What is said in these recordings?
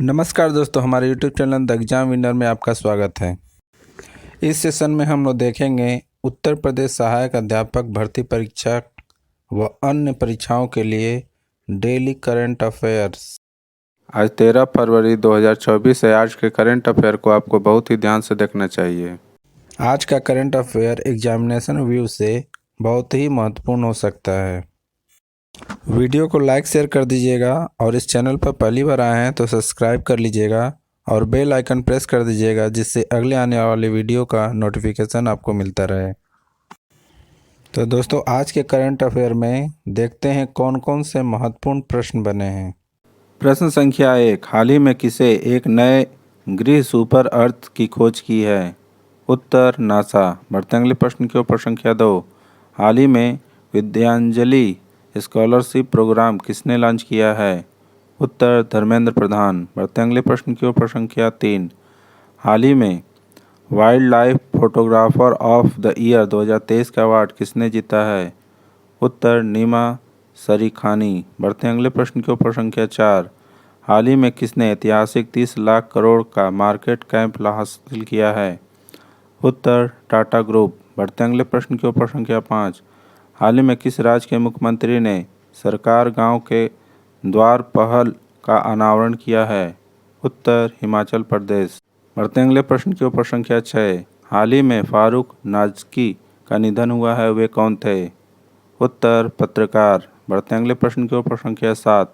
नमस्कार दोस्तों, हमारे YouTube channel the exam winner में आपका स्वागत है। इस सेशन में हम लोग देखेंगे उत्तर प्रदेश सहायक अध्यापक भर्ती परीक्षा व अन्य परीक्षाओं के लिए डेली करंट अफेयर्स। आज 13 फरवरी 2024 है। आज के करंट अफेयर को आपको बहुत ही ध्यान से देखना चाहिए। आज का करंट अफेयर एग्जामिनेशन व्यू से बहुत ही महत्वपूर्ण हो सकता है। वीडियो को लाइक शेयर कर दीजिएगा और इस चैनल पर पहली बार आए हैं तो सब्सक्राइब कर लीजिएगा और बेल आइकन प्रेस कर दीजिएगा, जिससे अगले आने वाले वीडियो का नोटिफिकेशन आपको मिलता रहे। तो दोस्तों, आज के करंट अफेयर में देखते हैं कौन कौन से महत्वपूर्ण प्रश्न बने हैं। प्रश्न संख्या 1, हाल ही में किसे एक नए गृह सुपर अर्थ की खोज की है? उत्तर नासा। बढ़ते अगले प्रश्न के ऊपर संख्या 2, हाल ही में विद्यांजलि स्कॉलरशिप प्रोग्राम किसने लॉन्च किया है? उत्तर धर्मेंद्र प्रधान। बढ़ते अगले प्रश्न की ऊपर संख्या 3, हाल ही में wild life photographer of the year 2023 का अवार्ड किसने जीता है? उत्तर नीमा सरीखानी। बढ़ते अगले प्रश्न के ऊपर संख्या 4, हाल ही में किसने ऐतिहासिक 30 लाख करोड़ का मार्केट कैप हासिल किया है? उत्तर टाटा ग्रुप। बढ़ते अगले प्रश्न के ऊपर संख्या 5, हाल ही में किस राज्य के मुख्यमंत्री ने सरकार गांव के द्वार पहल का अनावरण किया है? उत्तर हिमाचल प्रदेश। बढ़ते अगले प्रश्न के ऊपर संख्या 6, हाल ही में फारूक नाजकी का निधन हुआ है, वे कौन थे? उत्तर पत्रकार। बढ़ते अगले प्रश्न के ऊपर संख्या 7,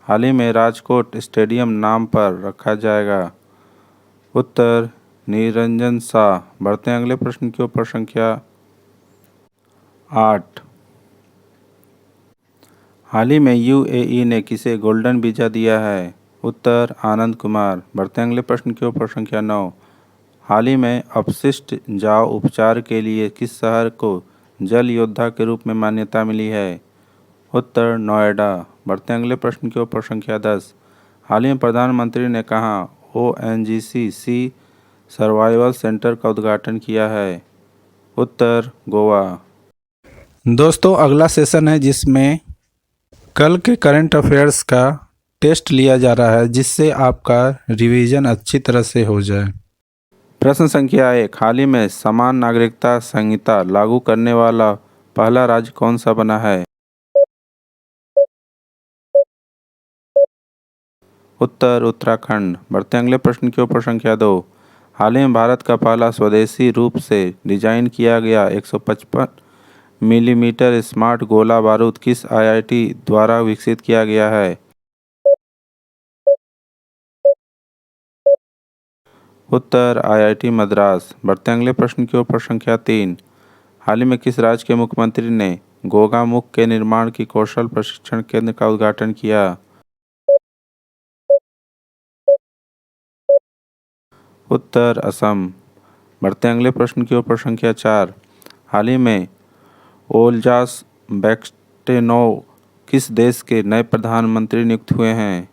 हाल ही में राजकोट स्टेडियम नाम पर रखा जाएगा? उत्तर निरंजन शाह। बढ़ते अगले प्रश्न के ऊपर संख्या 8, हाल ही में यूएई ने किसे गोल्डन वीज़ा दिया है? उत्तर आनंद कुमार। बढ़ते अगले प्रश्न के ऊपर संख्या 9, हाल ही में अपशिष्ट जाओ उपचार के लिए किस शहर को जल योद्धा के रूप में मान्यता मिली है? उत्तर नोएडा। बढ़ते अगले प्रश्न के ऊपर संख्या 10, हाल ही में प्रधानमंत्री ने कहाँ ओएनजीसी सी सर्वाइवल सेंटर का उद्घाटन किया है? उत्तर गोवा। दोस्तों, अगला सेशन है जिसमें कल के करंट अफेयर्स का टेस्ट लिया जा रहा है, जिससे आपका रिवीजन अच्छी तरह से हो जाए। प्रश्न संख्या 1, हाल ही में समान नागरिकता संहिता लागू करने वाला पहला राज्य कौन सा बना है? उत्तर उत्तराखंड। बढ़ते अगले प्रश्न के ऊपर संख्या 2, हाल ही में भारत का पहला स्वदेशी रूप से डिजाइन किया गया 155 मिलीमीटर स्मार्ट गोला बारूद किस आईआईटी द्वारा विकसित किया गया है? उत्तर आईआईटी मद्रास। बढ़ते अगले प्रश्न के ऊपर संख्या 3, हाल ही में किस राज्य के मुख्यमंत्री ने गोगामुख के निर्माण की कौशल प्रशिक्षण केंद्र का उद्घाटन किया? उत्तर असम। बढ़ते अगले प्रश्न के ऊपर संख्या 4, हाल ही में ओल्जास बैक्स्टेनोव किस देश के नए प्रधानमंत्री नियुक्त हुए हैं?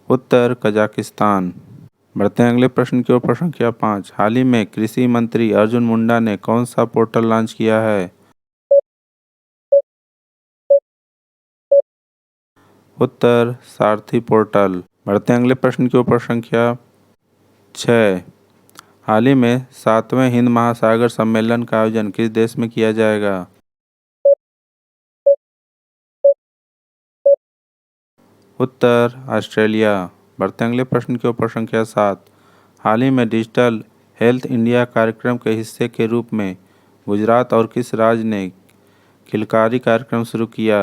उत्तर कजाकिस्तान। बढ़ते हैं अगले प्रश्न के ऊपर संख्या 5, हाल ही में कृषि मंत्री अर्जुन मुंडा ने कौन सा पोर्टल लॉन्च किया है? उत्तर सारथी पोर्टल। बढ़ते हैं अगले प्रश्न के ऊपर संख्या 6, हाल ही में 7वें हिंद महासागर सम्मेलन का आयोजन किस देश में किया जाएगा? उत्तर ऑस्ट्रेलिया। बढ़ते अगले प्रश्न के ऊपर संख्या 7, हाल ही में डिजिटल हेल्थ इंडिया कार्यक्रम के हिस्से के रूप में गुजरात और किस राज्य ने किलकारी कार्यक्रम शुरू किया?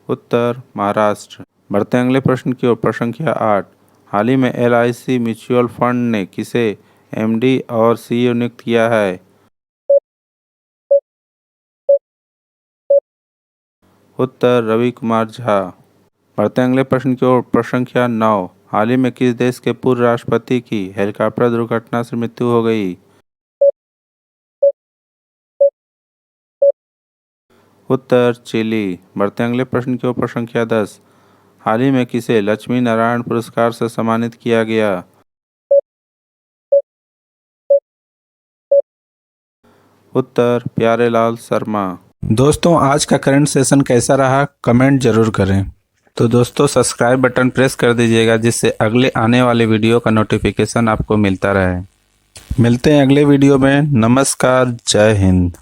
उत्तर महाराष्ट्र। बढ़ते अगले प्रश्न की ओर संख्या 8, हाल ही में एलआईसी म्यूचुअल फंड ने किसे एमडी और सीईओ नियुक्त किया है? उत्तर रवि कुमार झा। बढ़ते अगले प्रश्न की ओर संख्या 9, हाल ही में किस देश के पूर्व राष्ट्रपति की हेलीकॉप्टर दुर्घटना से मृत्यु हो गई? उत्तर चिली। बढ़ते अगले प्रश्न के ऊपर संख्या 10, हाल ही में किसे लक्ष्मी नारायण पुरस्कार से सम्मानित किया गया? उत्तर प्यारेलाल शर्मा। दोस्तों, आज का करंट सेशन कैसा रहा कमेंट जरूर करें। तो दोस्तों, सब्सक्राइब बटन प्रेस कर दीजिएगा जिससे अगले आने वाले वीडियो का नोटिफिकेशन आपको मिलता रहे। मिलते हैं अगले वीडियो में। नमस्कार, जय हिंद।